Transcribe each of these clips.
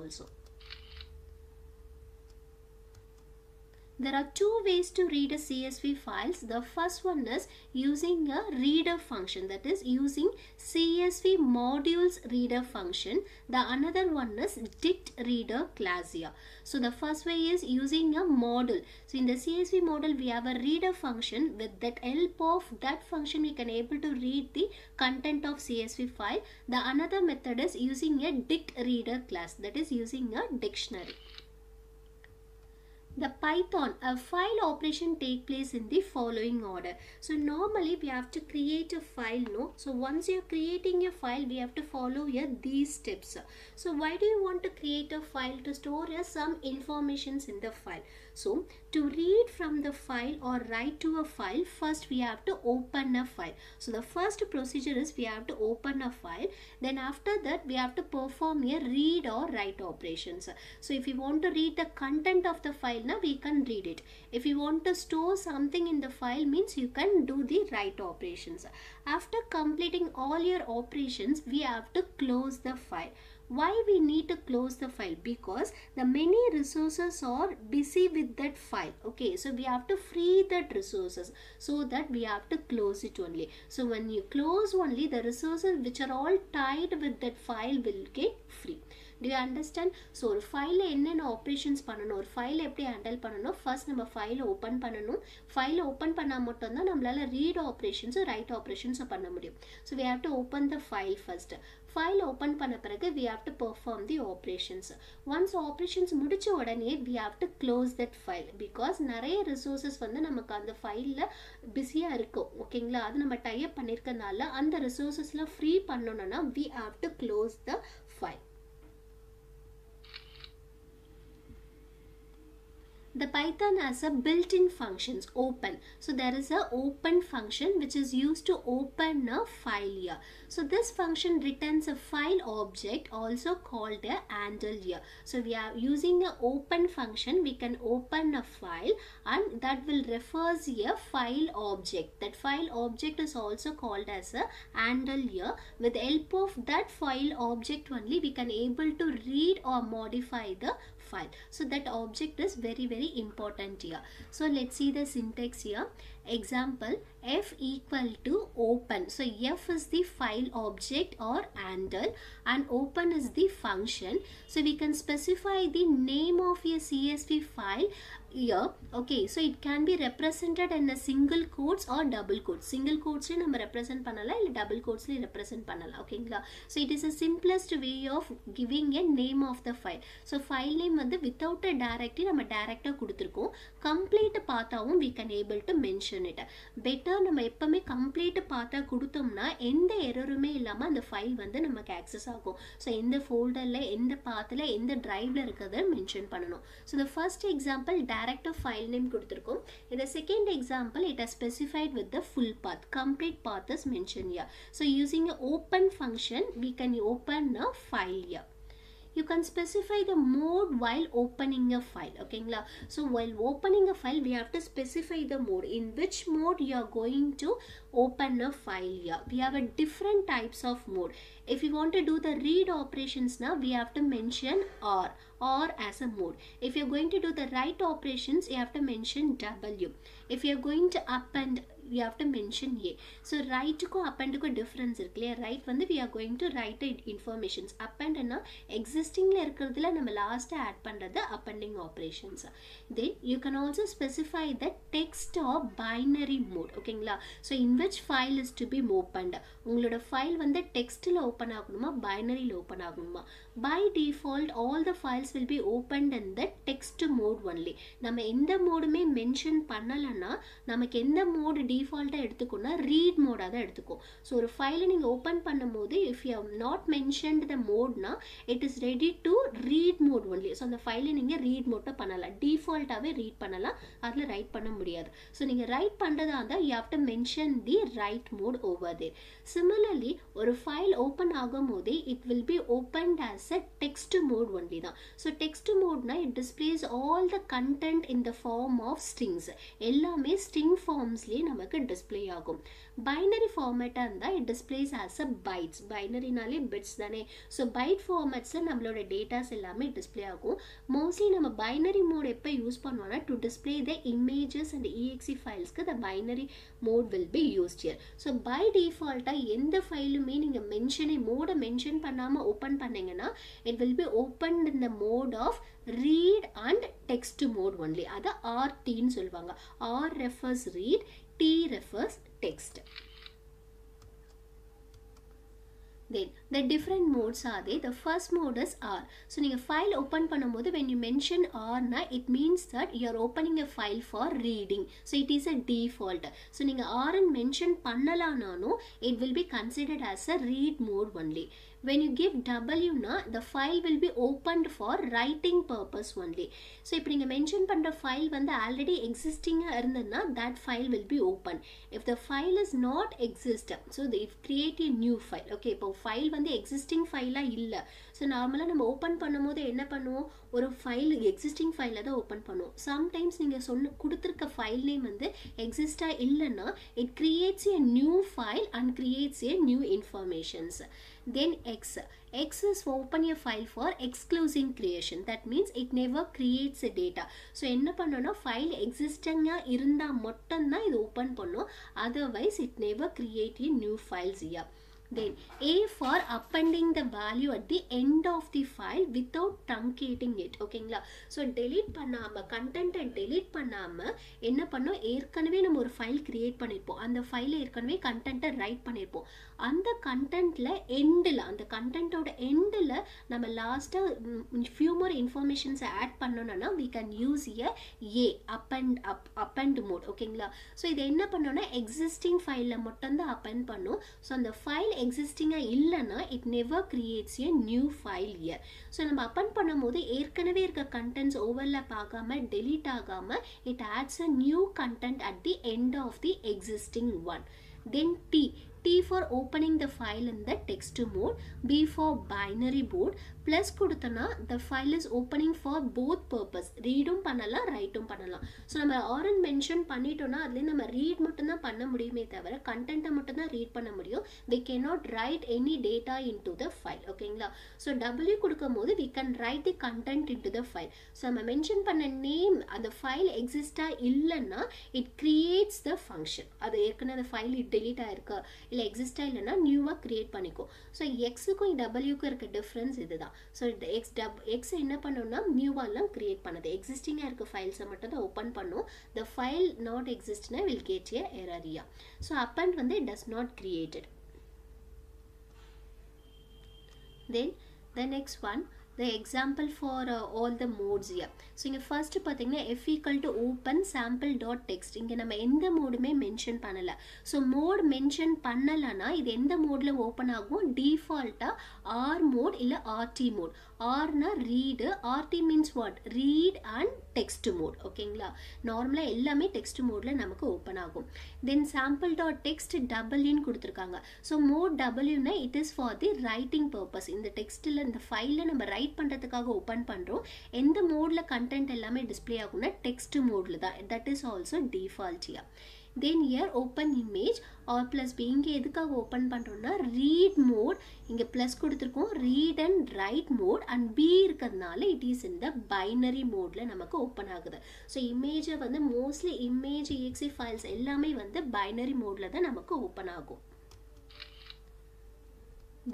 also. There are two ways to read a CSV files. The first one is using a reader function, that is using CSV modules reader function. The another one is dict reader class here. So the first way is using a model. So in the CSV model we have a reader function. With that help of that function we can able to read the content of CSV file. The another method is using a dict reader class, that is using a dictionary. The Python, a file operation take place in the following order. So normally we have to create a file, no? So once you are creating a file, we have to follow here these steps. So why do you want to create a file? To store some informations in the file. So to read from the file or write to a file, first we have to open a file. So the first procedure is we have to open a file. Then after that we have to perform a read or write operations. So if you want to read the content of the file, now we can read it. If you want to store something in the file, means you can do the write operations. After completing all your operations, we have to close the file. Why we need to close the file? Because the many resources are busy with that file. Okay, so we have to free that resources, so that we have to close it only. So when you close only, the resources which are all tied with that file will get free. Do you understand? So ஒரு file என்னென்ன operations பண்ணணும், ஒரு file எப்படி handle பண்ணணும், first நம்ம ஃபைலை open பண்ணணும். ஃபைலை ஓப்பன் பண்ணால் மட்டும்தான் நம்மளால ரீட் ஆப்ரேஷன்ஸும் ரைட் ஆப்ரேஷன்ஸும் பண்ண முடியும். So we have to open the file first. File open பண்ண பிறகு we have to perform the operations. once operations முடிச்ச உடனே we have to close that file, because நிறைய ரிசோர்ஸஸ் வந்து நமக்கு அந்த ஃபைலில் பிஸியாக இருக்கும். ஓகேங்களா, அது நம்ம டைப் பண்ணியிருக்கனால அந்த ரிசோர்ஸஸ்லாம் ஃப்ரீ பண்ணணும்னா we have to close the file. The Python has a built-in functions open. So there is a open function which is used to open a file here. So this function returns a file object, also called a handle here. So we are using a open function. We can open a file and that will refers a file object. That file object is also called as a handle here. With the help of that file object only, we can able to read or modify the file. So that object is very important here. So let's see the syntax here. Example, f equal to open. So f is the file object or handle and open is the function. So we can specify the name of your CSV file here. Okay, so it can be represented in a single quotes or double quotes. Single quotes le நம்ம represent பண்ணலாம், இல்ல double quotes le represent பண்ணலாம். ஓகேங்களா, so it is a simplest way of giving a name of the file. So file name வந்து without a directory நம்ம டைரக்டா கொடுத்திருக்கோம். complete பார்த்தாவும் we can able to mention it. better நம்ம எப்பவுமே complete பார்த்தா கொடுத்தோம்னா எந்த எரருமே இல்லாம அந்த ஃபைல் வந்து நமக்கு access ஆகும். so எந்த folderல, எந்த pathல, எந்த driveல இருக்கறத mention பண்ணனும். so the first example direct file name கொடுத்திருக்கோம். in the second example it has specified with the full path. complete path is mentioned here. so using a open function we can open a file here. You can specify the mode while opening a file. Okay, so while opening a file we have to specify the mode, in which mode you are going to open a file here. We have a different types of mode. If you want to do the read operations now, we have to mention or as a mode. If you are going to do the write operations, you have to mention W. If you are going to append, we have to mention A. So write ko append ko difference irukle. Write vandu we are going to write informations. Append na existing la irukradhula nama last add pandrathu appending operations. Then you can also specify the text or binary mode. Okay, so in which file is to be opened. ungaloda file vandu text la open agunuma, binary la open agunuma. By default all the files will be opened in the text mode only. நம்ம எந்த மோடுமே mention பண்ணலன்னா நமக்கு எந்த mode டிஃபால்ட்டா எடுத்துக்கோனா read Moda தான் எடுத்துக்கும். So ஒரு ஃபைலை நீங்கள் ஓப்பன் பண்ணும்போது if you have not mentioned the மோட்னா it is ready to read mode only. So அந்த ஃபைலை நீங்கள் ரீட் மோட்டை பண்ணலாம், டிஃபால்ட்டாகவே ரீட் பண்ணலாம், அதில் ரைட் பண்ண முடியாது. ஸோ நீங்கள் ரைட் பண்ணுறதா இருந்தால் you have to mention the write mode over there. Similarly ஒரு ஃபைல் ஓப்பன் ஆகும் போதே it will be opened as as a text mode only தான். So text mode na it displays all the content in the form of strings. எல்லாமே string formsலயே நமக்கு display ஆகும். Binary format இருந்தா it displays as a bytes. Binary நாலே bits தானே. So byte formats நம்மளோட datas எல்லாமே display ஆகும். Mostly நம்ம binary mode எப்ப யூஸ் பண்ணுவோம்னா to display the images and exe files the binary mode will be used here. So by default எந்த ஃபைலுமே நீங்க மோட மென்ஷன் பண்ணாம ஓபன் பண்ணீங்கன்னா it will be opened in the mode of read and text mode only. அது RT ன்னு சொல்வாங்க. R refers read, T refers text. Then the different modes are there. The first mode is R. So நீங்க file open பண்ணும்போது when you mention R na it means that you are opening a file for reading. So it is a default. So நீங்க R ன்னு mention பண்ணலானாலும் it will be considered as a read mode only. When you give W na the file will be opened for writing purpose only. So இப்போ நீங்க mention பண்ற file வந்து already existing இருந்ததுன்னா that file will be open. If the file is not exist, so they create a new file. Okay, இப்போ file வந்து existing file இல்ல. So நார்மலா நம்ம open பண்ணும்போது என்ன பண்ணுவோம், ஒரு file existing file தான் open பண்ணுவோம். Sometimes நீங்க கொடுத்திருக்க file name வந்து exist இல்லனா it creates a new file and creates a new informations. Then X is open a file for exclusive creation. That means it never creates a data. So என்ன பண்ணனும், file existing இருந்தா மட்டும் தான் இது open பண்ணும். Otherwise it never create a new files here. Then A for appending the value at the end of the file without truncating it. ஓகேங்களா? So delete பண்ணாம content delete பண்ணாம என்ன பண்ணோம், ஏற்கனவே நம்ம ஒரு ஃபைல் கிரியேட் பண்ணிருப்போம். அந்த ஃபைல்ல ஏற்கனவே கண்டென்ட்டை ரைட் பண்ணிருப்போம். அந்த கண்டென்ட்ல எண்ட்ல, அந்த கண்டென்ட்டோட எண்ட்ல நம்ம லாஸ்டா few more informations ஆட் பண்ணனும்னா we can use a append mode. ஓகேங்களா? So இது என்ன பண்ணனும்னா existing ஃபைல்ல மட்டும் தான் append பண்ணும். So அந்த ஃபைல் existing இல்லனா it never creates a new file here. So நம்ம append பண்ணும்போது ஏற்கனவே இருக்க contents overlap ஆகாம delete ஆகாம it adds a new content at the end of the existing one. Then T for opening the file in the text mode, B for binary mode, plus கொடுத்தனா the file is opening for both purpose, readum பண்ணலாம் writeum பண்ணலாம். So நம்ம RN mention பண்ணிட்டோம்னா அதுல நம்ம read மட்டும் தான் பண்ண முடியுமே தவிர content மட்டும் தான் read பண்ண முடியும். We cannot write any data into the file. ஓகேங்களா? So W கொடுக்கும்போது we can write the content into the file. So நம்ம mention பண்ண name அந்த file exist இல்லனா it creates the function. அது ஏற்கனவே அந்த file delete ஆயிருக்கு இல்ல exist இல்லனா நியூவா கிரியேட் பண்ணிக்கோ. So x க்கும் w க்கும் இருக்க டிஃபரன்ஸ் இதுதான். So x என்ன பண்ணும்னா நியூவாலாம் கிரியேட் பண்ணது, எக்ஸிஸ்டிங்கா இருக்க ஃபைல்ஸை மட்டும் தான் ஓபன் பண்ணும். The file not existனா will get a error here. So append வந்து does not created. Then the next one, the example for all the modes here. So இங்க first பாத்தீங்கன்னா f equal to open sample dot text. இங்க நம்ம எந்த மோடுமே mention பண்ணல. So mode mention பண்ணலனா இது எந்த மோட்ல ஓபன் ஆகும், டிஃபால்ட்டா R mode இல்ல RT mode. R na read, RT means what, read and text mode. ஓகேங்களா? நார்மலா எல்லாமே text modeல நமக்கு ஓபன் ஆகும். Then sample dot text double ன்னு கொடுத்திருக்காங்க. So mode W na it is for the writing purpose. இந்த டெக்ஸ்ட்ல இந்த ஃபைல்ல நம்ம ரைட் பண்றதுக்காக ஓபன் பண்றோம். எந்த மோட்ல கண்டென்ட் எல்லாமே டிஸ்ப்ளே ஆகும்னா டெக்ஸ்ட் மோட்ல தான். That is also default here. Then here open image or plus b. இங்க எதுக்காக ஓபன் பண்றோம்னா read mode, இங்க plus கொடுத்திருக்கோம் read and write mode, and b இருக்கிறதுனால it is in the binary modeல நமக்கு ஓபன் ஆகுது. So image வந்து mostly image exe files எல்லாமே வந்து binary modeல தான் நமக்கு ஓபன் ஆகும்.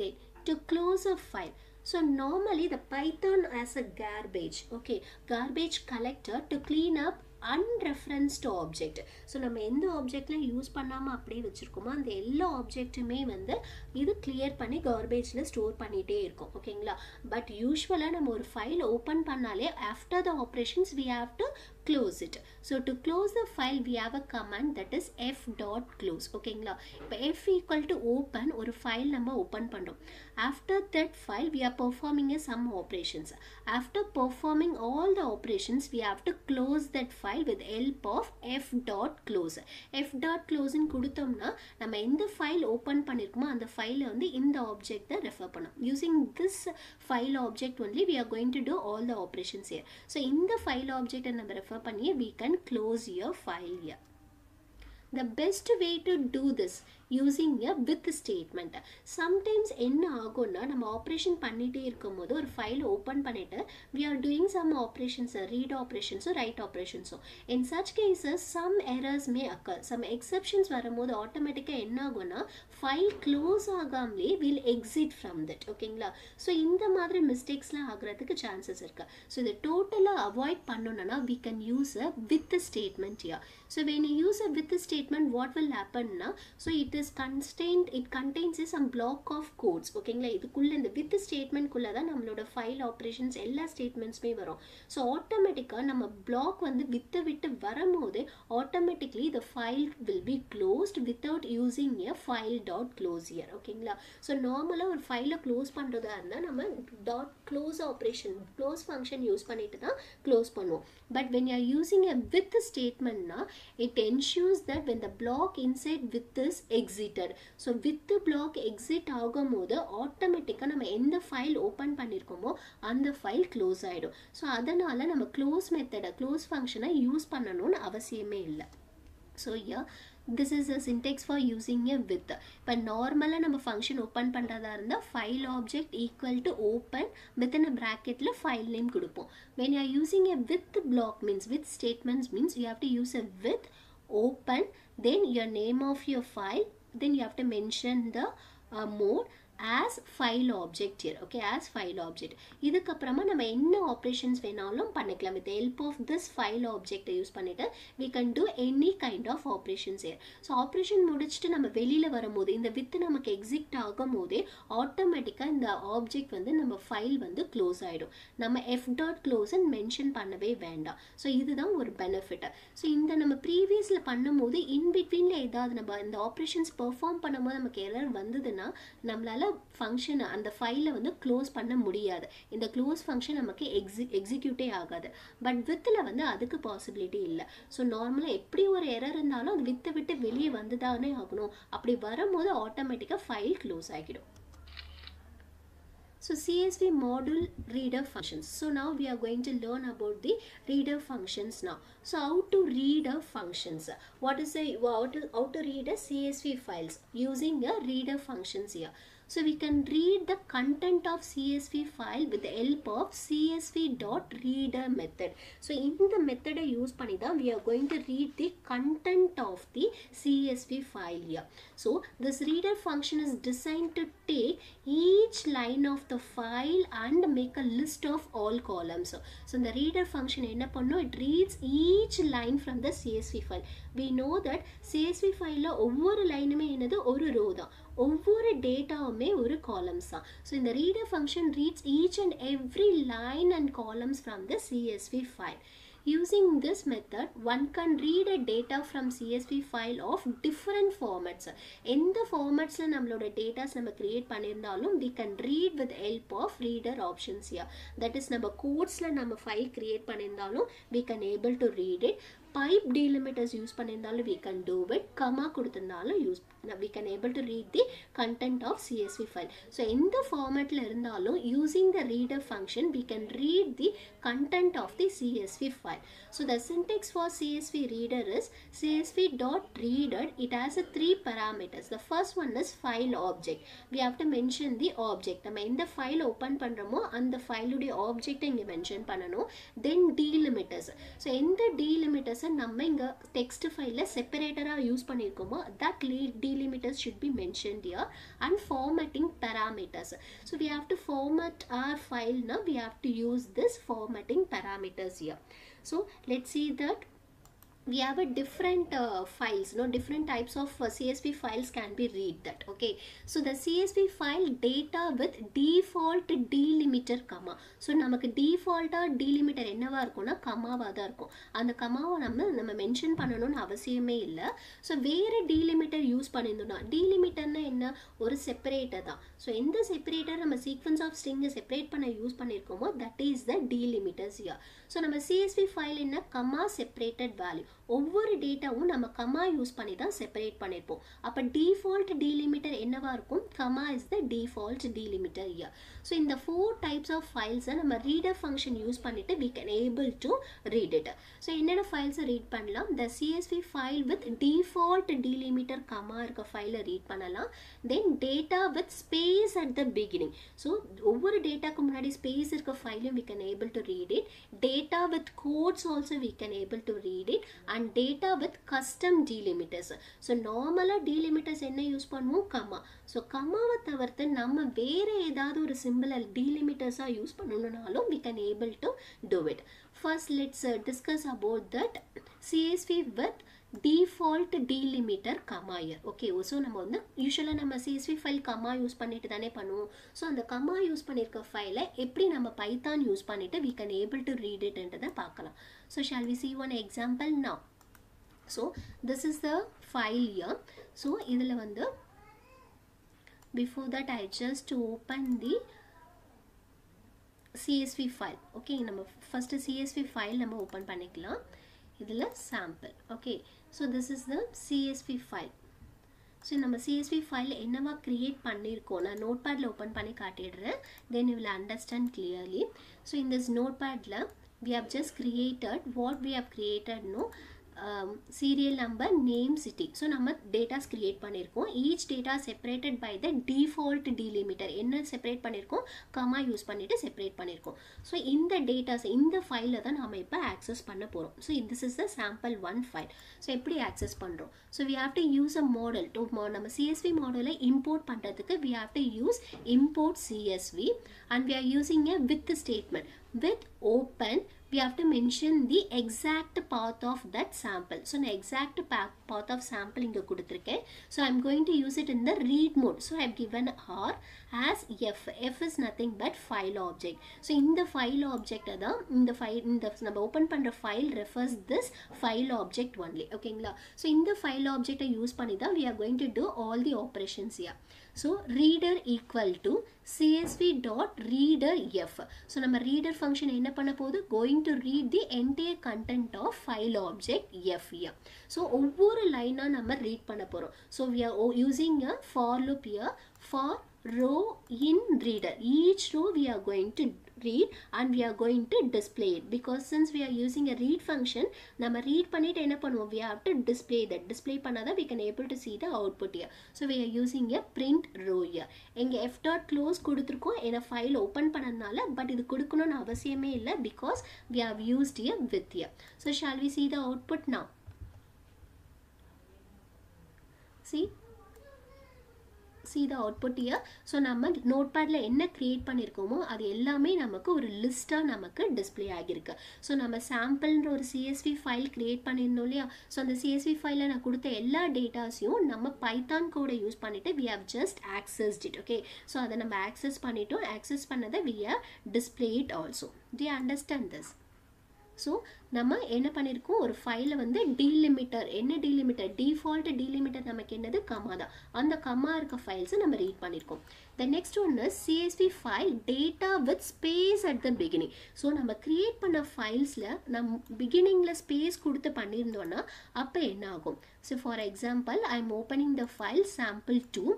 Then to close a file. So normally the Python has a garbage, okay, garbage collector to clean up unreferenced object. So நம்ம எந்த ஆப்ஜெக்ட்ல யூஸ் பண்ணாம அப்படியே வச்சிருக்கோமோ அந்த எல்லா ஆப்ஜெக்ட்டுமே வந்து இது கிளியர் பண்ணி கார்பேஜ்ல ஸ்டோர் பண்ணிட்டே இருக்கும். ஓகேங்களா? பட் யூசுவலா நம்ம ஒரு ஃபைல் ஓபன் பண்ணாலே after the operations we have to close it. So to close the file we have a command that is f.close. ஓகேங்களா? இப்போ f equal to open ஒரு ஃபைல் நம்ம ஓபன் பண்றோம். After that file we are performing some operations. After performing all the operations we have to close that file. file with help of f.close. f.close ன்னு கொடுத்தோம்னா நம்ம எந்த file open பண்ணிருக்கோமோ அந்த ஃபைலை வந்து இந்த ஆப்ஜெக்ட் தான் ரெஃபர் பண்ணும். Using this file object only we are going to do all the operations here. So இந்த ஃபைல் ஆப்ஜெக்ட் நம்ம ரெஃபர் பண்ணி we can close your file here. The best way to do this using a with statement. Sometimes என்ன ஆகும்னா நம்ம operation பண்ணிட்டே இருக்கும்போது ஒரு file open பண்ணிட்டு we are doing some operations, read operations or write operations. In such cases some errors may occur. Some exceptions வரும்போது ஆட்டோமேட்டிக்காக என்ன ஆகும்னா ஃபைல் க்ளோஸ் ஆகாமலே will exit from that. ஓகேங்களா? ஸோ இந்த மாதிரி மிஸ்டேக்ஸ்லாம் ஆகிறதுக்கு சான்சஸ் இருக்கு. ஸோ இதை டோட்டலாக அவாய்ட் பண்ணணும்னா we can use a with statement here. So when you use a with statement, what will happen na? So it is contained, it contains some block of codes. ஓகேங்களா? இதுக்குள்ள இந்த with statement குள்ள தான் நம்மளோட file operations எல்லா ஸ்டேட்மெண்ட்ஸ்மே வரும். So ஆட்டோமேட்டிக்காக நம்ம பிளாக் வந்து விட்டு வரும்போது automatically the file will be closed without using a file dot close here. ஓகேங்களா? ஸோ நார்மலாக ஒரு ஃபைலை க்ளோஸ் பண்ணுறதா இருந்தால் நம்ம dot close operation close function use பண்ணிட்டு தான் க்ளோஸ் பண்ணுவோம். But when you are using a with statement na, it ensures that when the block inside with is exited. So with the block exit ஆகும்போது ஆட்டோமேட்டிக்காக நம்ம எந்த file open பண்ணியிருக்கோமோ அந்த file close ஆகிடும். So அதனால் நம்ம க்ளோஸ் மெத்தடை க்ளோஸ் ஃபங்க்ஷனை யூஸ் பண்ணணும்னு அவசியமே இல்லை. So yeah, this is a syntax for using a with. இப்போ நார்மலாக நம்ம ஃபங்க்ஷன் ஓப்பன் பண்ணுறதா இருந்தால் file object equal to open within a bracketல ஃபைல் நேம் கொடுப்போம். when you are using a with block means with statements means you have to use a with open, then your name of your file, then you have to mention the mode as file object here. Okay, as file object. இதுக்கப்புறமா நம்ம என்ன operations வேணாலும் பண்ணிக்கலாம். with the help of this file object use பண்ணிட்டு we can do any kind of operations here. So operation முடிச்சுட்டு நம்ம வெளியில் வரும்போது இந்த வித் நமக்கு எக்ஸிட் ஆகும் போதே ஆட்டோமேட்டிக்காக இந்த ஆப்ஜெக்ட் வந்து நம்ம ஃபைல் வந்து க்ளோஸ் ஆகிடும். நம்ம எஃப் டாட் க்ளோஸ்ன்னு மென்ஷன் பண்ணவே வேண்டாம். ஸோ இதுதான் ஒரு பெனிஃபிட். ஸோ இந்த நம்ம ப்ரீவியஸில் பண்ணும்போது இன்பிட்வீனில் ஏதாவது நம்ம இந்த ஆப்ரேஷன்ஸ் பெர்ஃபார்ம் பண்ணும்போது நமக்கு எரர் வந்ததுன்னா நம்மளால ஃபங்க்ஷன் அந்த ஃபைலை வந்து க்ளோஸ் பண்ண முடியாது. இந்த க்ளோஸ் ஃபங்க்ஷன் நமக்கு எக்ஸிக்யூட்டே ஆகாது. பட் வித்தில் வந்து அதுக்கு பாசிபிலிட்டி இல்லை. ஸோ நார்மலாக எப்படி ஒரு எரர் இருந்தாலும் அது விட்டு வெளியே வந்துதானே ஆகணும். அப்படி வரும்போது ஆட்டோமேட்டிக்காக ஃபைல் க்ளோஸ் ஆகிடும். So CSV module reader functions. So now we are going to learn about the reader functions now. So how to read a functions? What is how to read a CSV files using a reader functions here. So we can read the content of CSV file with the help of csv.reader method. So in the method use பண்ணி தான் we are going to read the content of the CSV file here. So this reader function is designed to take each line of the file and make a list of all columns. So the reader function என்ன பண்ணும்? It reads each line from the CSV file. We know that CSV file ஒவ்வொரு லைனுமே என்னது ஒரு row தான். ஒவ்வொரு டேட்டாவுமே ஒரு columns தான். So இந்த reader function reads each and every line and columns from the CSV file. Using this method, one can read a data from CSV file of different formats. எந்த ஃபார்மேட்ஸ்ல நம்மளோட டேட்டாஸ் நம்ம create பண்ணியிருந்தாலும் we can read with help of reader options here. That is நம்ம கோட்ஸ்ல நம்ம file create பண்ணியிருந்தாலும் we can able to read it. Pipe delimiters use பண்ணியிருந்தாலும் we can do it. Comma கொடுத்திருந்தாலும் we can able to read the content of CSV file. So எந்த ஃபார்மேட்ல இருந்தாலும் using the reader function we can read the content of the CSV file. So the syntax for CSV reader is csv.reader. It has a 3 parameters. The first one is file object. We have to mention the object. நம்ம எந்த file open பண்றோமோ அந்த ஃபைலுடைய object இங்க mention பண்ணணும். Then delimiters. So எந்த delimiters நம்ம இங்க text ஃபைல்ல செப்பரேட்டரா யூஸ் பண்ணிருக்கோமோ that delimiters should be mentioned here. And formatting parameters. So we have to format our file now. We have to use this formatting parameters here. So let's see that we have a different files, no, different types of CSV files can be read that. Okay, so the CSV file data with default delimiter comma. So நமக்கு default delimiter என்னவா இருக்கும்னா கமாவா தான் இருக்கும். அந்த கமாவை நம்ம mention பண்ணணும்னு அவசியமே இல்லை. ஸோ வேறு delimiter யூஸ் பண்ணியிருந்தோம்னா, delimiterனா என்ன, ஒரு செப்பரேட்டர் தான். ஸோ எந்த செப்பரேட்டர் நம்ம சீக்வன்ஸ் ஆஃப் ஸ்ட்ரிங்கை செப்பரேட் பண்ண யூஸ் பண்ணியிருக்கோமோ that is the delimiters here. So நம்ம CSV ஃபைல் என்ன, கமா செப்பரேட்டட் வேல்யூ, ஒவ்வொரு டேட்டாவும் நம்ம கமா யூஸ் பண்ணி தான் செப்பரேட் பண்ணியிருப்போம். அப்போ டிஃபால்ட் டீலிமிட்டர் என்னவா இருக்கும், comma is the default delimiter here. So இந்த 4 டைப்ஸ் ஆஃப் ஃபைல்ஸை நம்ம ரீடர் ஃபங்க்ஷன் யூஸ் பண்ணிட்டு we can able to read it. ஸோ என்னென்ன ஃபைல்ஸை ரீட் பண்ணலாம், the CSV file with default delimiter comma இருக்க ஃபைலை ரீட் பண்ணலாம். Then data with space at the beginning. ஸோ ஒவ்வொரு டேட்டாக்கு முன்னாடி ஸ்பேஸ் இருக்க ஃபைலும் we can able to read it. Data with quotes also we can able to read it. And data with custom delimiters. So normally delimiters என்ன use பண்ணுவோம், comma. So கமாவை தவிர்த்து நம்ம வேறு ஏதாவது ஒரு சிம்பிளை டீலிமிட்டர்ஸாக use பண்ணணும்னாலும் we can able to do it. First let's discuss about that CSV with default delimiter comma here. Okay, so நம்ம வந்து யூஸ்வலாக நம்ம CSV ஃபைல் கமா யூஸ் பண்ணிட்டு தானே பண்ணுவோம். ஸோ அந்த கமா யூஸ் பண்ணியிருக்க ஃபைலை எப்படி நம்ம பைத்தான் யூஸ் பண்ணிட்டு we can able to read it என்றதை பார்க்கலாம். So shall we see one example now? So this is the file here. So இதில் வந்து before that I just open the CSV file. Okay, நம்ம first CSV file நம்ம open பண்ணிக்கலாம். இதில் sample. Okay, so this is the CSV file. So நம்ம CSV file என்னவா create பண்ணியிருக்கோம், நான் நோட்பேடில் ஓப்பன் பண்ணி காட்டிடுறேன். Then you will understand clearly. So இந்த நோட்பேடில் we have just created what we have created, no, serial number, name, city. So நம்ம datas create பண்ணியிருக்கோம். each data separated by the default delimiter. என்ன செப்பரேட் பண்ணியிருக்கோம், comma use பண்ணிட்டு separate பண்ணியிருக்கோம். So இந்த datas இந்த ஃபைலில் தான் நம்ம இப்போ ஆக்சஸ் பண்ண போகிறோம். So this is the sample 1 file. So எப்படி ஆக்சஸ் பண்ணுறோம், so we have to use a model to நம்ம CSV மாடலை இம்போர்ட் பண்ணுறதுக்கு we have to use import CSV and we are using a with statement. With open we have to mention the exact path of that sample. So the exact path of sample inga kuduthirken. So I am going to use it in the read mode. So I have given R as f. F is nothing but file object. So in the file object adha in the file in the நம்ம open பண்ற file refers this file object only. ஓகேங்களா. So in the file object use பண்ணி தான் we are going to do all the operations here. So reader equal to CSV dot reader f. So நம்ம reader function என்ன பண்ண போகுது, going to read the entire content of file object f here. So ஒவ்வொரு லைனா நம்ம read பண்ண போறோம். So we are using a for loop here for row in reader. Each row we are going to read and we are going to display it, because since we are using a read function நம்ம read பண்ணிட்டு என்ன பண்ணுவோம், we have to display that. Display பண்ணாதான் we can able to see the output here. So we are using a print row here. எங்க f dot close கொடுத்திருக்கோம் ஏன்னா file open பண்ணனால, but இது கொடுக்கணும்னு அவசியமே இல்லை because we have used here with here. So shall we see the output now? See the output here. So நம்ம நோட்பேட்ல என்ன கிரியேட் பண்ணிருக்கோமோ அது எல்லாமே நமக்கு ஒரு லிஸ்டா நமக்கு டிஸ்ப்ளே ஆகிருக்கு. ஸோ நம்ம சாம்பிள்ன்ற ஒரு CSV ஃபைல் கிரியேட் பண்ணியிருந்தோம் இல்லையா. ஸோ அந்த CSV ஃபைலில் நான் கொடுத்த எல்லா டேட்டாஸையும் நம்ம பைத்தான் கோடை யூஸ் பண்ணிட்டு we have just accessed it. Okay, so அதை நம்ம ஆக்சஸ் பண்ணிட்டோம். ஆக்சஸ் பண்ணதை we have displayed also. Do you understand this? So நம்ம என்ன பண்ணியிருக்கோம், ஒரு ஃபைலை வந்து டீலிமிட்டர், என்ன டீலிமிட்டர், டிஃபால்ட் டீலிமிட்டர் நமக்கு என்னது, கமா தான். அந்த கமா இருக்க ஃபைல்ஸை நம்ம ரீட் பண்ணியிருக்கோம். The next one is CSV file data with space at the beginning. So நம்ம கிரியேட் பண்ண ஃபைல்ஸில் நம்ம பிகினிங்கில் ஸ்பேஸ் கொடுத்து பண்ணியிருந்தோன்னா அப்போ என்ன ஆகும். So for example I am opening the file sample 2.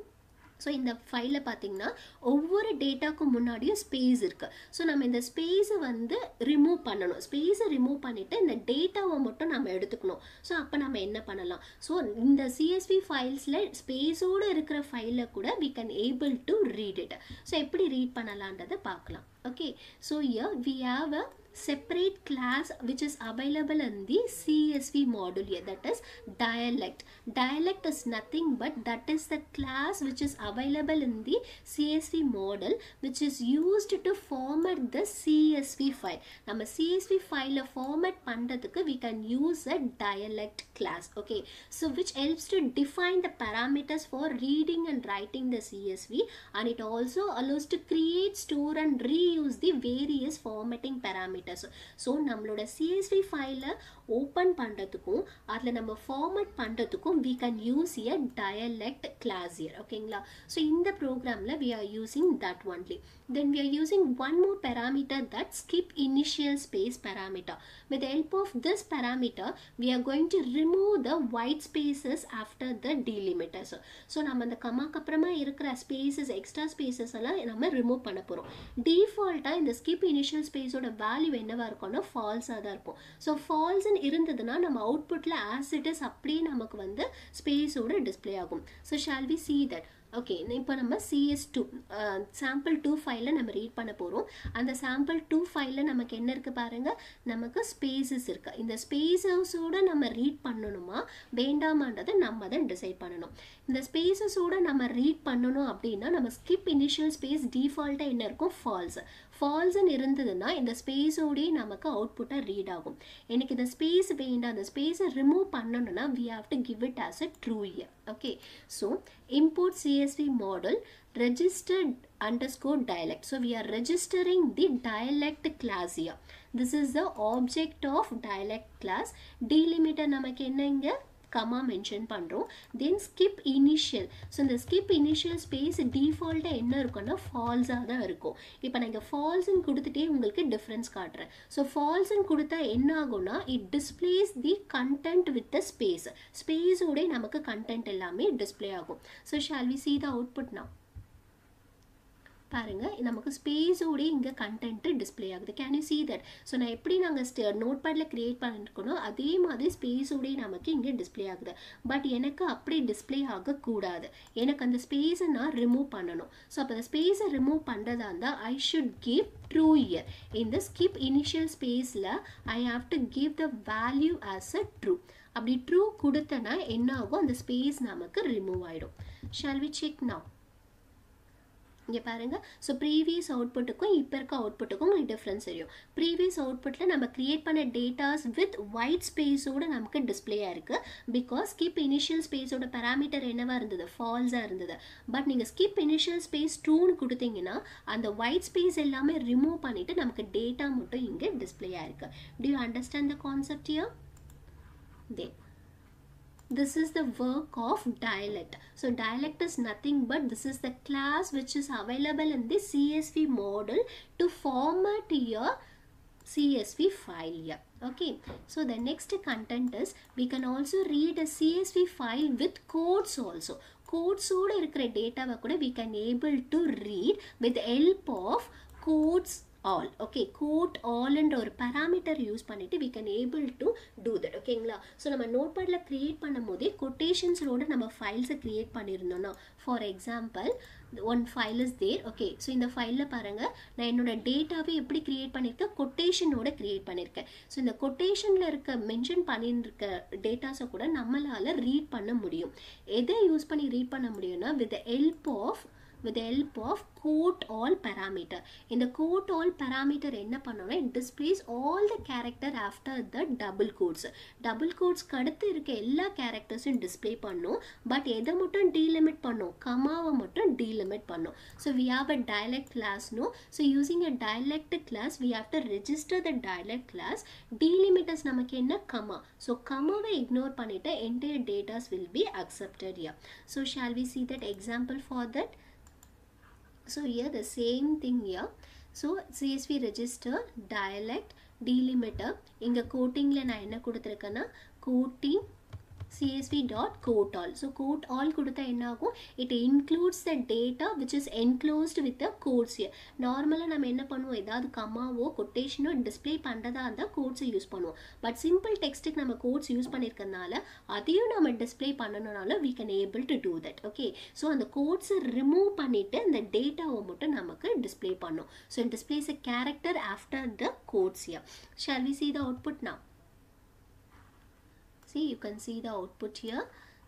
So இந்த ஃபைலில் பார்த்தீங்கன்னா ஒவ்வொரு டேட்டாக்கும் முன்னாடியும் ஸ்பேஸ் இருக்குது. ஸோ நம்ம இந்த ஸ்பேஸை வந்து ரிமூவ் பண்ணணும். ஸ்பேஸை ரிமூவ் பண்ணிவிட்டு இந்த டேட்டாவை மட்டும் நம்ம எடுத்துக்கணும். ஸோ அப்போ நம்ம என்ன பண்ணலாம், ஸோ இந்த CSV ஃபைல்ஸில் ஸ்பேஸோடு இருக்கிற ஃபைலில் கூட we can able to read it. So எப்படி ரீட் பண்ணலான்றதை பார்க்கலாம். Okay, so here we have a separate class which is available in the CSV module here, that is dialect. Dialect is nothing but that is the class which is available in the CSV model which is used to format the CSV file. நம்ம CSV file format பண்றதுக்கு we can use a dialect class. Okay, so which helps to define the parameters for reading and writing the CSV, and it also allows to create, store and reuse the various formatting parameters. So நம்மளோட CSV file open பண்றதுக்கும் அதுல நம்ம format பண்றதுக்கும் we can use a dialect class here. ஓகேங்களா? So இந்த ப்ரோக்ராம்ல we are using that only. Then we are using one more parameter, that skip initial space parameter. With the help of this parameter we are going to remove the white spaces after the delimiters. So நம்ம அந்த கமாக்கு அப்புறமா இருக்கிற spaces extra spaces எல்லாம் நம்ம remove பண்ண போறோம். டிஃபால்ட்டா இந்த skip initial space ஓட வேல்யூ என்னவா இருக்கும்னா ஃபால்ஸா தான் இருக்கும். So false இருந்ததுன்னா நம்ம அவுட்புட்ல as it is அப்படியே நமக்கு வந்து ஸ்பேஸோட டிஸ்ப்ளே ஆகும். So shall we see that? Okay, இப்போ நம்ம CS2 sample2 ஃபைலை நம்ம ரீட் பண்ண போகிறோம். அந்த sample2 ஃபைலில் நமக்கு என்ன இருக்குது பாருங்கள், நமக்கு ஸ்பேசஸ் இருக்குது. இந்த ஸ்பேசஸோடு நம்ம ரீட் பண்ணணுமா வேண்டாமான்றதை நம்ம தான் டிசைட் பண்ணணும். இந்த ஸ்பேசஸோடு நம்ம ரீட் பண்ணணும் அப்படின்னா நம்ம ஸ்கிப் இனிஷியல் ஸ்பேஸ் டிஃபால்ட்டாக என்ன இருக்கும், ஃபால்ஸ்ன்னு இருந்ததுன்னா இந்த ஸ்பேஸோடய நமக்கு அவுட்புட்டாக ரீட் ஆகும். எனக்கு இந்த ஸ்பேஸ் வேண்டாம், அந்த ஸ்பேஸை ரிமூவ் பண்ணணும்னா we have to give it as a true here. Okay, so import CSV model registered underscore dialect. So we are registering the dialect class here. This is the object of dialect class. Delimiter நமக்கு என்னங்க comma mention பண்றோம். Then skip initial. So இந்த skip initial space default என்ன இருக்கும்னா false தான் இருக்கும். இப்போ நான் இங்க false ன்னு கொடுத்துட்டே உங்களுக்கு difference காட்டுறேன். So false ன்னு கொடுத்தா என்ன ஆகும்னா it displays the content with the space. Space ஓட நமக்கு content எல்லாமே display ஆகும். So shall we see the output now? பாருங்க, நமக்கு ஸ்பேஸோட இங்கே கண்டென்ட் டிஸ்பிளே ஆகுது. Can you see that? So நான் எப்படி நாங்கள் நோட்பேடில் கிரியேட் பண்ணிருக்கணும் அதே மாதிரி ஸ்பேஸோடய நமக்கு இங்கே டிஸ்பிளே ஆகுது. பட் எனக்கு அப்படி டிஸ்பிளே ஆகக்கூடாது. எனக்கு அந்த ஸ்பேஸை நான் ரிமூவ் பண்ணணும். ஸோ அப்போ அந்த ஸ்பேஸை ரிமூவ் பண்ணுறதா இருந்தால் I should give true here. இந்த ஸ்கிப் இனிஷியல் ஸ்பேஸில் I have to give the value as a true. அப்படி ட்ரூ கொடுத்தனா என்ன ஆகும், அந்த ஸ்பேஸ் நமக்கு ரிமூவ் ஆகிடும். Shall we check now? இங்கே பாருங்க, ஸோ ப்ரீவியஸ் அவுட்புட்டுக்கும் இப்போ இருக்க அவுட்புட்டுக்கும் உங்களுக்கு டிஃப்ரென்ஸ் தெரியும். ப்ரீவியஸ் அவுட்புட்டில் நம்ம கிரியேட் பண்ண டேட்டாஸ் வித் ஒயிட் ஸ்பேஸோட நமக்கு டிஸ்பிளேயாக இருக்குது. பிகாஸ் ஸ்கிப் இனிஷியல் ஸ்பேஸோட பேராமீட்டர் என்னவா இருந்தது, ஃபால்ஸாக இருந்தது. பட் நீங்கள் ஸ்கிப் இனிஷியல் ஸ்பேஸ் ட்ரூன்னு கொடுத்தீங்கன்னா அந்த ஒயிட் ஸ்பேஸ் எல்லாமே ரிமூவ் பண்ணிவிட்டு நமக்கு டேட்டா மட்டும் இங்கே டிஸ்பிளேயாக இருக்குது. To you understand the concept here? Then this is the work of dialect. So dialect is nothing but this is the class which is available in the CSV model to format your CSV file here. Okay, so the next content is we can also read a CSV file with codes also. Codes ஓட இருக்கிற டேட்டாவை கூட we can able to read with the help of codes all. Okay, quote all என்ற ஒரு parameter use பண்ணிட்டு we can able to do that. ஓகேங்களா? So நம்ம நோட்பேட்ல கிரியேட் பண்ணும் போதே கொட்டேஷன்ஸோட நம்ம ஃபைல்ஸை கிரியேட் பண்ணியிருந்தோம்னா, for example one file is there. Okay, so இந்த ஃபைலில் பாருங்கள், நான் என்னோட டேட்டாவே எப்படி கிரியேட் பண்ணியிருக்கேன், கொட்டேஷனோட கிரியேட் பண்ணியிருக்கேன். ஸோ இந்த கொட்டேஷனில் இருக்க மென்ஷன் பண்ணியிருக்க டேட்டாஸை கூட நம்மளால் ரீட் பண்ண முடியும். எதை யூஸ் பண்ணி ரீட் பண்ண முடியும்னா with the help of quote all parameter. In the quote all parameter என்ன பண்ணோம்னா it displays all the character after the double quotes. Double quotes அடுத்து இருக்க எல்லா கேரக்டர்ஸும் டிஸ்பிளே பண்ணும். பட் எதை மட்டும் டீலிமிட் பண்ணும், கமாவை மட்டும் டீலிமிட் பண்ணும். So we have a dialect class, no? So using a dialect class we have to register the dialect class. Delimiters நமக்கு என்ன, கமா. ஸோ கமாவை இக்னோர் பண்ணிட்டு entire datas will be accepted here. So shall we see that example for that? So here the same thing here. So CSV register dialect delimiter. இங்க கோட்டிங்ல நான் என்ன கொடுத்திருக்கேன்னா coating csv.quote_all. So quote_all கொடுத்தா என்ன ஆகும்? It includes the data which is enclosed with the quotes here. நார்மலாக நம்ம என்ன பண்ணுவோம், ஏதாவது கமாவோ கொட்டேஷனோ டிஸ்பிளே பண்ணுறதா இருந்தால் கோட்ஸை யூஸ் பண்ணுவோம். பட் சிம்பிள் டெக்ஸ்ட்டுக்கு நம்ம கோட்ஸ் யூஸ் பண்ணியிருக்கிறதுனால அதையும் நம்ம டிஸ்பிளே பண்ணணும்னாலும் we can able to do that. Okay, so அந்த கோட்ஸை ரிமூவ் பண்ணிவிட்டு அந்த டேட்டாவை மட்டும் நமக்கு டிஸ்பிளே பண்ணும். So it displays a character after the quotes here. Shall we see the output now? See, you can see the output here.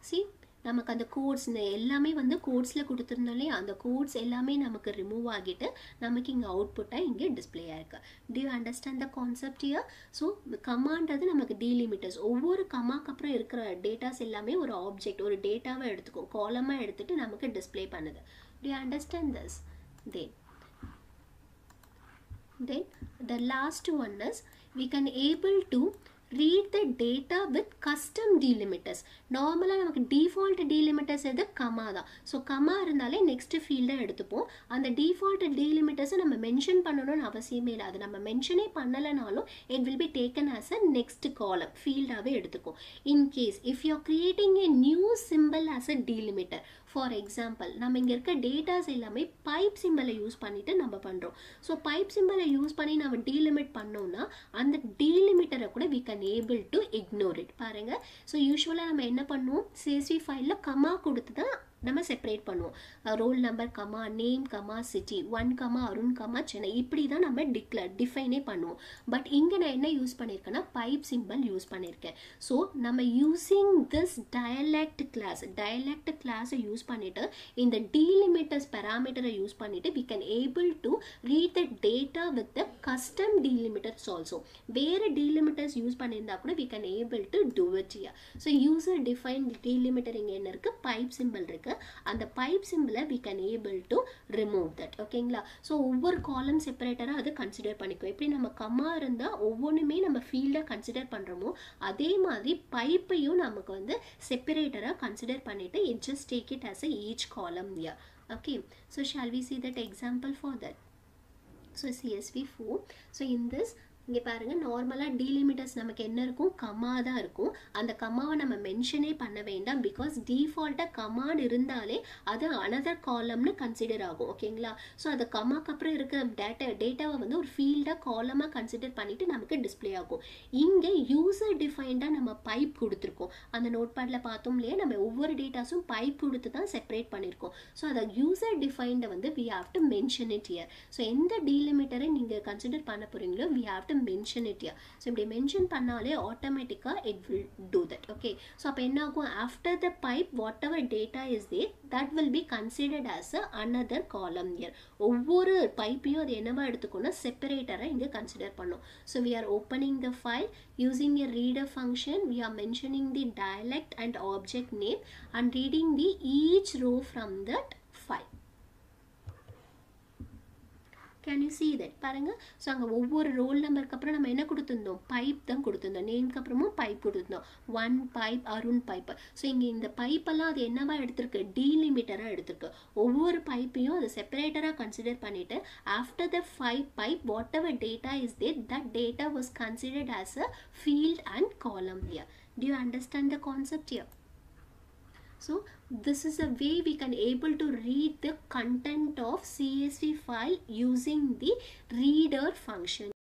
See, நமக்கு அந்த கோட்ஸ் எல்லாமே வந்து கோட்ஸில் கொடுத்துருந்தோம்லே அந்த கோட்ஸ் எல்லாமே நமக்கு ரிமூவ் ஆகிட்டு நமக்கு இங்கே அவுட்புட்டாக இங்கே டிஸ்பிளே ஆயிருக்கு. Do you understand the concept here? So கமான்றது நமக்கு டீலிமிட்டர்ஸ், ஒவ்வொரு கமாக்கு அப்புறம் இருக்கிற டேட்டாஸ் எல்லாமே ஒரு ஆப்ஜெக்ட், ஒரு டேட்டாவை எடுத்துக்கும், காலமாக எடுத்துகிட்டு நமக்கு டிஸ்பிளே பண்ணுது. To you understand this? Then the last one is we can able to read the data with custom delimiters. நார்மலாக நமக்கு டிஃபால்ட் டீலிமிட்டர்ஸ் எது? கமா தான். ஸோ கமா இருந்தாலே நெக்ஸ்ட் ஃபீல்டை எடுத்துப்போம். அந்த டிஃபால்ட் டீலிமிட்டர்ஸை நம்ம மென்ஷன் பண்ணணும்னு அவசியமே இல்லை. அது நம்ம மென்ஷனே பண்ணலைனாலும் it will be taken as a next column ஃபீல்டாகவே எடுத்துக்கும். In case if you are creating a new simple as a delimiter, for example நம்ம இங்கே இருக்க டேட்டாஸ் எல்லாமே பைப் சிம்பிளை யூஸ் பண்ணிட்டு நம்ம பண்ணுறோம். ஸோ பைப் சிம்பிளை யூஸ் பண்ணி நம்ம டீலிமிட் பண்ணோம்னா அந்த டீலிமிட்டரை கூட we can able to ignore it. பாருங்க, ஸோ யூஸ்வலாக நம்ம என்ன பண்ணுவோம், CSV ஃபைலில் கமா கொடுத்து தான் நம்ம செப்பரேட் பண்ணுவோம். Roll number comma, name comma, city, 1 comma, Arun comma, Chennai, இப்படி தான் நம்ம டிஃபைனே பண்ணுவோம். பட் இங்கே நான் என்ன யூஸ் பண்ணியிருக்கேன்னா பைப் சிம்பிள் யூஸ் பண்ணியிருக்கேன். ஸோ நம்ம யூஸிங் திஸ் டயலெக்ட் கிளாஸை யூஸ் பண்ணிவிட்டு இந்த டீலிமிட்டர்ஸ் பேராமீட்டரை யூஸ் பண்ணிவிட்டு we can able to read the data with the custom delimiters also. வேறு டீலிமிட்டர்ஸ் யூஸ் பண்ணியிருந்தா கூட we can able to do it here. So user define delimiter இங்கே என்ன இருக்குது, பைப் சிம்பிள் இருக்குது. அந்த பைப் சிம்பிளை we can able to remove that. ஓகேங்களா? ஸோ ஒவ்வொரு காலம் செப்பரேட்டராக அது கன்சிடர் பண்ணிக்கும். எப்படி நம்ம கமா இருந்தால் ஒவ்வொன்றுமே நம்ம ஃபீல்டாக கன்சிடர் பண்ணுறோமோ அதே மாதிரி பைப்பையும் நமக்கு வந்து செப்பரேட்டராக கன்சிடர் பண்ணிவிட்டு it just take it as a each column here. Okay, so shall we see that example for that? So CSV4. So in this இங்கே பாருங்கள், நார்மலாக டீலிமிட்டர்ஸ் நமக்கு என்ன இருக்கும், கமா தான் இருக்கும். அந்த கமாவை நம்ம மென்ஷனே பண்ண வேண்டாம். பிகாஸ் டிஃபால்ட்டாக கமான் இருந்தாலே அது அனதர் காலம்னு கன்சிடர் ஆகும். ஓகேங்களா? ஸோ அந்த கமாக்கு அப்புறம் இருக்க டேட்டாவை வந்து ஒரு ஃபீல்டாக காலமாக கன்சிடர் பண்ணிவிட்டு நமக்கு டிஸ்பிளே ஆகும். இங்கே யூசர் டிஃபைன்டாக நம்ம பைப் கொடுத்துருக்கோம். அந்த நோட் பேடில் பார்த்தோம் இல்லையா, நம்ம ஒவ்வொரு டேட்டாஸும் பைப் கொடுத்து தான் செப்பரேட் பண்ணியிருக்கோம். ஸோ அதை யூசர் டிஃபைன்டை வந்து we have to mention it here. So எந்த டீலிமிட்டரை நீங்கள் கன்சிடர் பண்ண போகிறீங்களோ we have to mention it here. So இப்படி மென்ஷன் பண்ணாலே ஆட்டோமேட்டிக்காக it will do that. Okay, so அப்போ என்ன ஆகும், after the pipe whatever data is there that will be considered as a another column here. ஒவ்வொரு பைப்பையும் அது என்னவா எடுத்துக்கணும், செப்பரேட்டராக இங்கே கன்சிடர் பண்ணும். So we are opening the file using a reader function. We are mentioning the dialect and object name and reading the each row from that file. Can you see that? பாருங்க, so அங்கே ஒவ்வொரு role நம்பருக்கு அப்புறம் நம்ம என்ன கொடுத்துருந்தோம், pipe தான் கொடுத்துருந்தோம். நேம்க்கு அப்புறமும் பைப் கொடுத்துருந்தோம், 1 பைப், அருண் பைப். ஸோ இங்கே இந்த பைப்பெல்லாம் அது என்னவா எடுத்திருக்கு, டீலிமிட்டராக எடுத்திருக்கு. ஒவ்வொரு பைப்பையும் அது செப்பரேட்டராக கன்சிடர் பண்ணிட்டு after the 5 pipe whatever data is there that data was considered as a field and column here. Do you understand the concept here? So this is a way we can able to read the content of CSV file using the reader function.